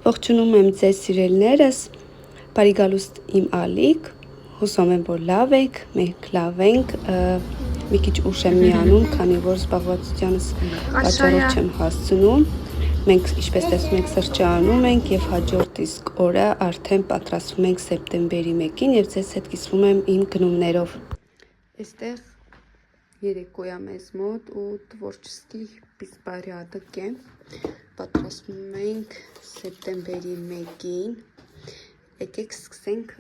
Ողջունում եմ ձեզ սիրելիներս, բարի գալուստ իմ ալիք, հուսում եմ, որ լավ եք, մենք լավ ենք, մի քիչ ուշ եմ միանում, քանի որ զբաղվածությանս պատճառով չեմ հասցնում, մենք ինչպես տեսնում եք սրճարանում ենք և հաջորդ իսկ օրը արդեն պատրաստվում ենք սեպտեմբերի 1-ին և ձեզ հետ կիսվում եմ իմ գնումներով։ Այստեղ երեկոյա մեզ մոտ ու տվորչսկի բիսպարյադկ է, պատրաստվում ենք սեպտեմբերի 1-ին, եկեք սկսենք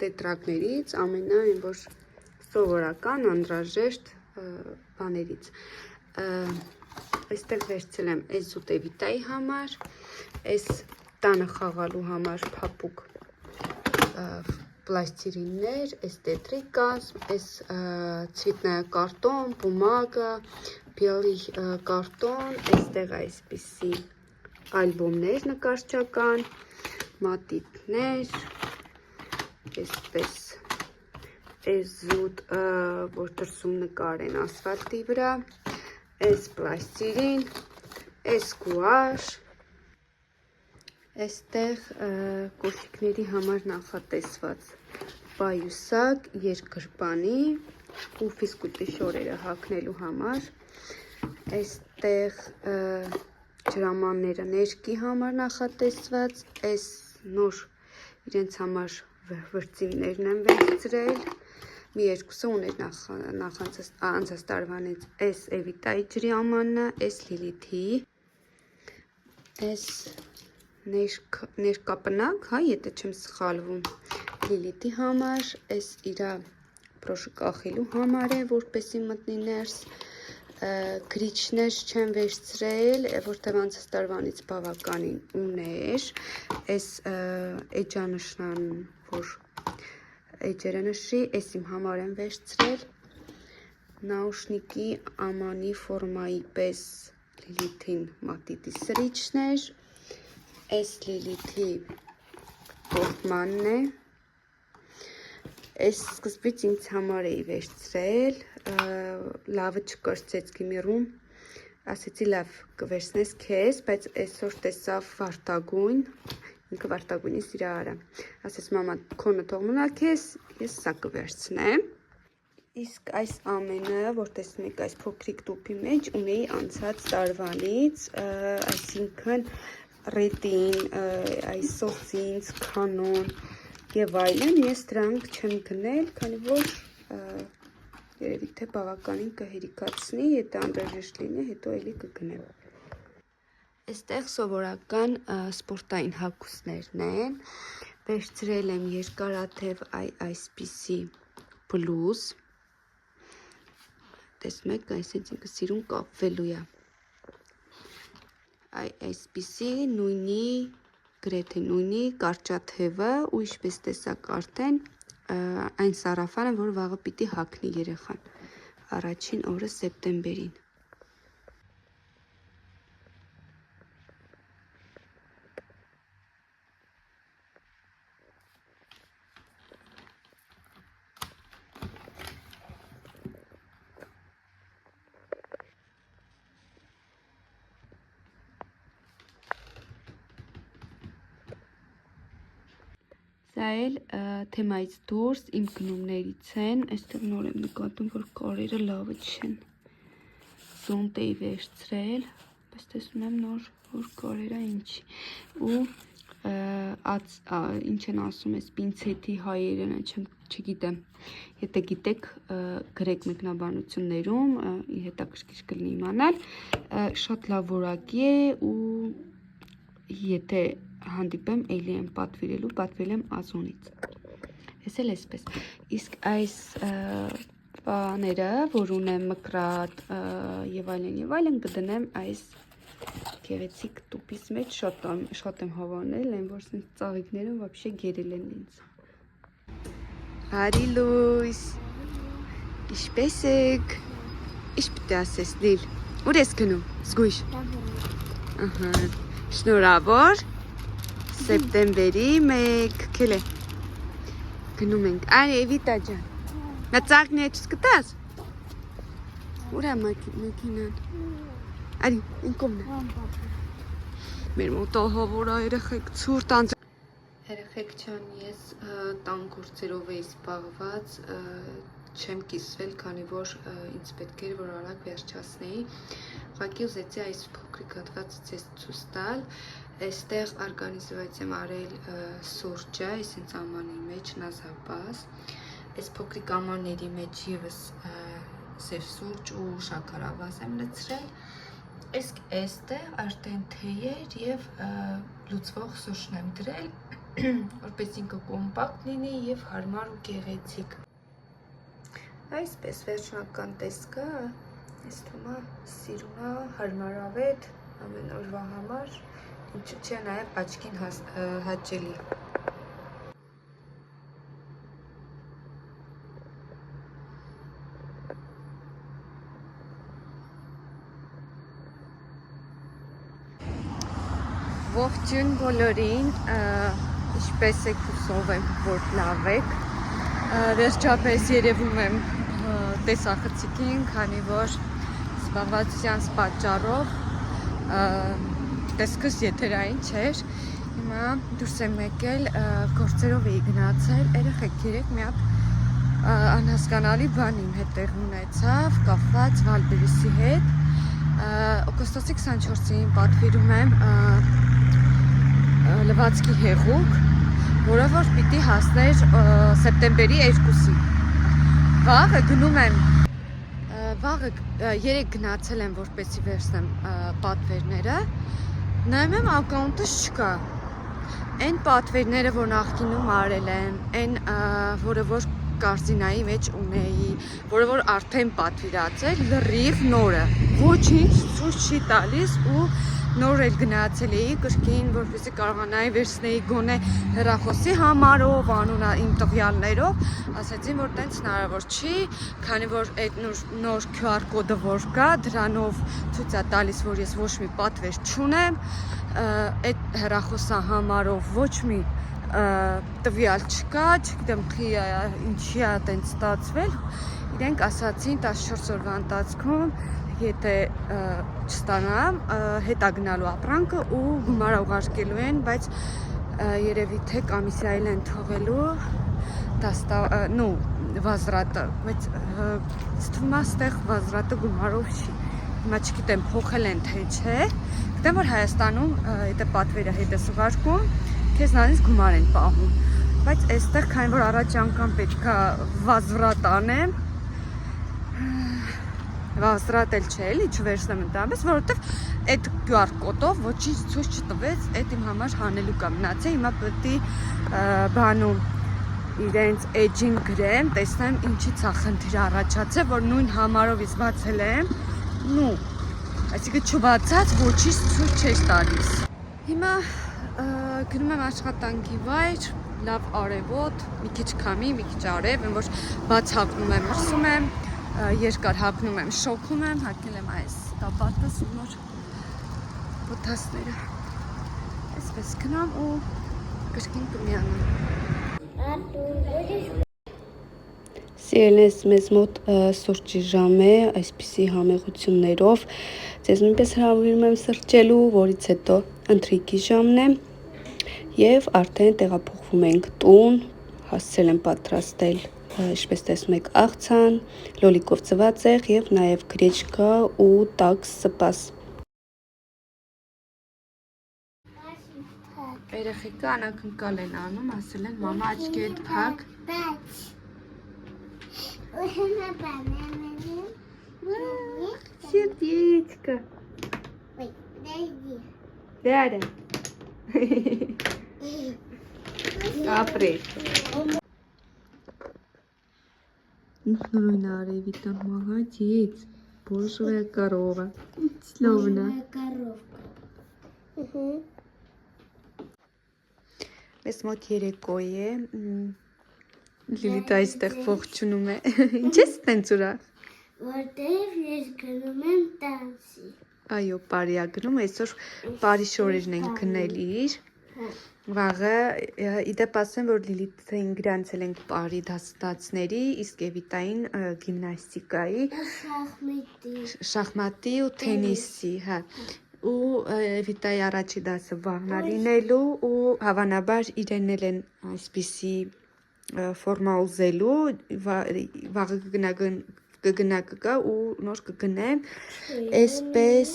տետրակներից, ամենայն որ սովորական, անհրաժեշտ բաներից։ Այստեղ վերցրել եմ այս զուտևիտայի համար, այս տանը խաղալու համար փափուկ պլաստիրիններ, այս տետրիկազմ, այս ցվիտնայա կարտոն, բումագա, բիալի կարտոն, այստեղ այսպիսի ալբոմներ նկարչական, մատիտներ, այսպես այս զուտ, որ դրսում նկար են ասֆալտի վրա, այս պլաստիրին, այս գուաշ, այստեղ կոշիկների համար նախատեսված պայուսակ, երկրպանի ու ֆիզկուլտի շորերը հագնելու համար, այստեղ ջրամանները ներկի համար նախատեսված, այս նոր իրենց համար վրձիններն եմ վերցրել, մի երկուսը ուներ անցած տարվանից, այս Էվիտայի ջրի ամաննը, այս Լիլիթի, այս ներկապնակ, եթե չեմ սխալվում, Լիլիթի համար, այս իրա պրոշը կախելու համար է, որպեսի մտնի ներս, գրիչներ չեմ վերցրել, որտեղ անցած տարվանից բավականին ուներ, այս էջանշնան, որ էջերը նշի, այս իմ համար եմ վերցրել, նաուշնիկի ամանի ֆորմայի պես Լիլիթին մատիտի սրիչներ, այս Լիլիթի պորտմանն է, այս սկզբից ինձ համար էի վերցրել, լավը չկրծեց գիմիրում, ասեցի լավ կվերցնես քեզ, բայց այսօր տեսավ վարտագույն, ինքը վարտագույնի սիրա արա, ասեց մամա քոնը թող մնա քեզ, ես սա կվերցնեմ, իսկ այս ամենը, որ տեսնում եք այս փոքրիկ տուփի մեջ, ունեի անցած տարվանից, այսինքն ռետին, այս սոսինց, կանոն և այլն, ես դրանք չեմ գնել, քանի որ երևի թե բավականին կհերիքացնի, եթե անհրաժեշտ լինի, հետո էլի կգնեմ։ Այստեղ սովորական սպորտային հագուստներն են, վերցրել եմ երկարաթև այսպիսի բլուզ, տեսնում եք, այսինքն ինքը սիրուն կապվելու է, այսպիսի նույնի, գրեթե նույնի կարճաթևը ու ինչպես տեսակ արդեն այն սարաֆանը, որ վաղը պիտի հագնի երեխան, առաջին օրը սեպտեմբերին։ Սա էլ թեմայից դուրս իմ գնումներից են, այստեղ նոր եմ նկատում, որ կարերը լավը չեն, զոնտ էի վերցրել, բայց տեսնում եմ նոր, որ կարերը ինչի, ու ինչ են ասում ես պինցետի հայերենը, չգիտեմ, եթե գիտեք գրեք մեկնաբանություններում, հետաքրքիր կլինի իմանալ, շատ լավ որակի է ու եթե հանդիպեմ էլի եմ պատվիրել եմ Ազոնից, ես էլ այսպես, իսկ այս բաները, որ ունեմ մկրատ և այլն կդնեմ այս գեղեցիկ տուփիս մեջ, շատ եմ հավանել, այն որ ծաղիկները վաբշե գերել են ինձ։ Բարի լույս, ինչպես եք, ինչ պիտի ասես Լիլ, ուր ես գնում, զգույշ, շնորհավոր, սեպտեմբերի 1, քելե, գնում ենք, արի Էվիտա ջան, մծաղկն է չսկտաս, ուր է մեկինան, արի, ինքոմն է, Մեր մոտ ահավոր երեխեք ցուրտ անձ Երեխեք չան ես տան գործերով էի զբաղված չեմ կիսվել, քանի որ ինձ պետք էր որ արագ վերջացնեի ուղղակի ուզեցի այս փոքրիկ հատվածը ցես ցույց տալ այստեղ օրգանիզված եմ արել սուրճը, այսինքն ամանի մեջ նազապաս այս փոքրիկ ամանների մեջ եւս սև սուրճ ու շաքարավազ եմ լցրել իսկ այստեղ արդեն թեյեր եւ լուծվող սուրճն եմ դրել որպես ինքը կոմպակտ լինի եւ հարմար ու գեղեցիկ այսպես վերջնական տեսքը այս թվում է սիրունա հարմարավետ ամեն օրվա համար ինչու՞ չէ նաեւ աչքին հաճելի Ողջույն բոլորին, ինչպես եք հուսով եմ, որ լավ եք, վերջապես երևում եմ տեսախցիկին, քանի որ զբաղվածությանս պատճառով տեսքս եթերային չէր, հիմա դուրս եմ եկել, գործերով էի գնացել, երեխեք երեք մի հատ անհասկանալի բան իմ հետ տեղ ունեցավ, կապված Վալբերիսի հետ, օգոստոսի 24-ին պատվիրում եմ լվացքի հեղուկ, որը որ պիտի հասներ սեպտեմբերի 2-ի։ Վաղը գնում եմ, վաղը երեք գնացել եմ, որպեսի վերցնեմ պատվերները, նայում եմ ակաունտս չկա։ Այն պատվերները, որ նախկինում արել եմ, այն որը որ կարծինայի մեջ ունեի, որը որ արդեն պատվիրած է, լրիվ նորը, ոչինչ ցույց չի տալիս ու նոր էլ գնացել էի կրկին, որպեսզի կարողանայի վերցնեի գոնե հեռախոսի համարով, անունը իմ տվյալներով, ասացին, որ տենց հնարավոր չի, քանի որ այդ նոր QR կոդը որ կա, դրանով ցույց է տալիս, որ ես ոչ մի պատվեր չունեմ, այդ հեռախոսահամարով ոչ մի տվյալ չկա, չգիտեմ ինչի է տենց ստացվել, իրենք ասացին 14 օրվա ընթացքում եթե չստանամ, հետա գնալու ապրանքը ու գումար ուղարկելու են, բայց երևի թե կոմիսիայել են թողելու վազրատը, բայց ստվում է ստեղ վազրատը գումարով չի, հիմա չգիտեմ փոխել են թե չէ, գիտեմ որ Հայաստանում եթե պատվերը հետ ես ուղարկում, քեզ նայից գումար են պահում, բայց այստեղ քանի որ առաջ անգամ պետքա վազրատ անեմ վազրատ էլ չէ, էլի չվերցնեմ ընդամենը, որովհետև այդ QR կոդով ոչինչ ցույց չտվեց, այդ իմ համար հանելու կա մնացել, հիմա պետք է բանում իրենց edge-ին գրեմ, տեսնեմ ինչից է խնդիր առաջացել, որ նույն համարով ես բացել եմ, այսինքն չբացած ոչինչ ցույց չէ տալիս։ Հիմա գնում եմ աշխատանքի վայր, լավ արևոտ, մի քիչ քամի, մի քիչ արև, որ բաց հագնում եմ, մրսում եմ երկար հագնում եմ, շոքում եմ, հագնել եմ այս տապատս ու նոր բոթասները այսպես գնամ ու կրկին կմիանամ Սիրելիներս մեզ մոտ սուրճի ժամ է, այսպիսի համեղություններով ձեզ նույնպես հրավիրում եմ սրճելու, որից հետո ընթրիքի ժամն է և արդեն տեղափոխվում ենք տուն, հասցրել եմ պատրաստել Ինչպես տեսնում եք աղցան, լոլիկով ծվածեղ և նաև գրեչկա ու տաք սպաս։ Երեխեքը անակնկալ են անում, ասել են մամա աչքերդ փակ։ Сердечко. Ой, дай. Ապրես։ Ինքնուրույն արևի տան մաղաձից, բոժվե կարովա, սլովնա։ Մեզ մոտ երեկո է, Լիլիթ այստեղ ողջունում է, ինչ ես տենց ուրախ։ Որտև ես գնում եմ տանցի։ Այո, բարիա գնում, այսօր բարի շորերն են գնել իր, վաղը իդեպ ասեմ, որ Լիլիթին գրանցել ենք բարի դասացների, իսկ Էվիտային գիմնաստիկայի, շախմատի ու թենիսի, ու Էվիտայի առաջի դասը վաղն է լինելու ու հավանաբար իրեն էլ են այսպիսի ֆորմա ուզելու, վաղը կգնա ու նոր կգնեմ, այսպես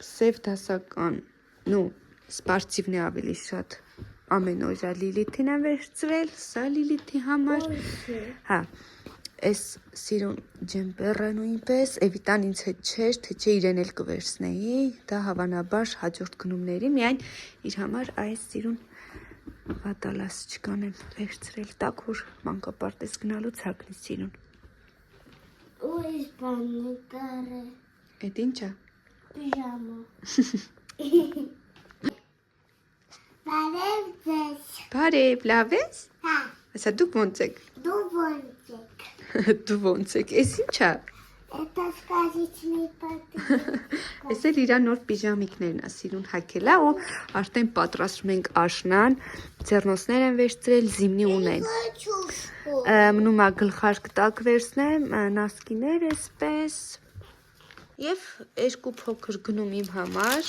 սև դասական, սպարցիվն է ավելի շատ ամեն օրյա Լիլիթին եմ վերցրել, սա Լիլիթի համար, հա, այս սիրուն ջեմպերը նույնպես, Էվիտան ինձ հետ չէր, թե չէ իրեն էլ կվերցնեի, դա հավանաբար հաջորդ գնումների, միայն իր համար այս սիրուն վատալասչկան եմ վերցրել, տաքուր մանկապարտեզ գնալուց հագնի սիրուն։ Ու ես բանը կարը, Էդ ինչ է։ պիժամա։ Բարև ձեզ։ Բարև, լավ ես։ Հա, Ասա դուք ոնց եք։ դու ոնց եք։ Դու ոնց եք։ Էս ինչ է։ Это сказочный պատիկ։ Էս էլ իր նոր պիժամիկներն է սիրուն հագել է ու արդեն պատրաստում ենք աշնան, ձեռնոցներ են վերցրել, զիմնի ունեն։ Մնում է գլխարկ տակ վերցնեմ, նասկիներ էսպես և երկու փոքր գնում իմ համար,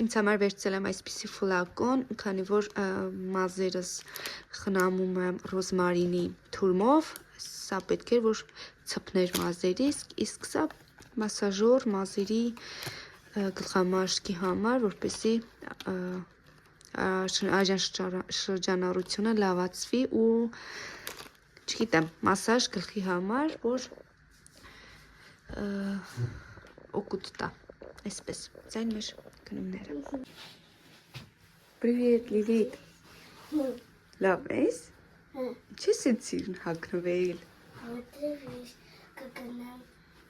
ինձ համար վերցրել եմ այսպիսի ֆլակոն, քանի որ մազերս խնամում եմ ռոզմարինի թուրմով, սա պետք է որ ցպներ մազերիս, իսկ սա մասաժոր մազերի գլխամաշկի համար, որպեսզի շրջանառությունը լավացվի ու չգիտեմ, մասաժ գլխի համար, որ օգուտ տա, այսպես, ձայն մեր գնումները։ Պրիվետ, Լիլիթ, լավ ես։ Ինչ ես էդ սիրուն հագնվել։ Որտև ես կգնամ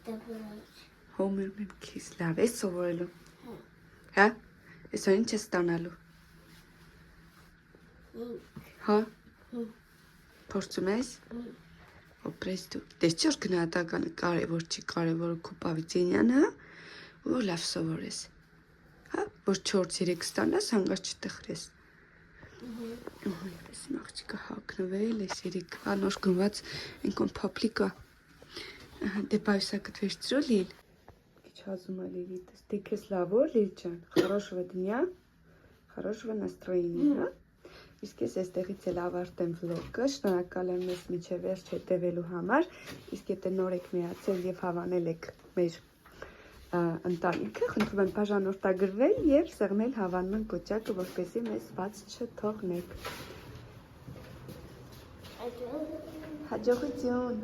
դպրոց։ Հոմերում եմ քեզ, լավ ես սովորելու։ Հա, այսօր ինչ ես ստանալու։ Հա, փորձում ես։ Օպրես դու, դες չոր գնահատականը կարևոր չի, կարևորը քո պավիծենյանը, որ լավ սովորես, հա, որ 4-3 ստանաս, հանգած չտխրես։ Պես իմ աղջիկը հագնվել, ես երիք անոր գնված ենքոն պապլիկա, դե պայուսա կտվերցրու Լիլ։ Քիչ հազում է Լիլիթս, դե քեզ լավոր Լիլ ջան, хорошего дня, хорошего настроения, հա։ Իսկ ես այստեղից էլ ավարտեմ վլոգը, շնորհակալ եմ մեզ մինչև վերջ հետևելու համար, իսկ եթե նոր եք միացել եւ հավանել եք մեր ընտանիքը, խնդրում եմ բաժանորդագրվել եւ սեղմել հավանման կոճակը, որպեսզի մեզ բաց չթողնեք։ Հաջողություն։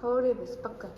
Հորևս, պակա։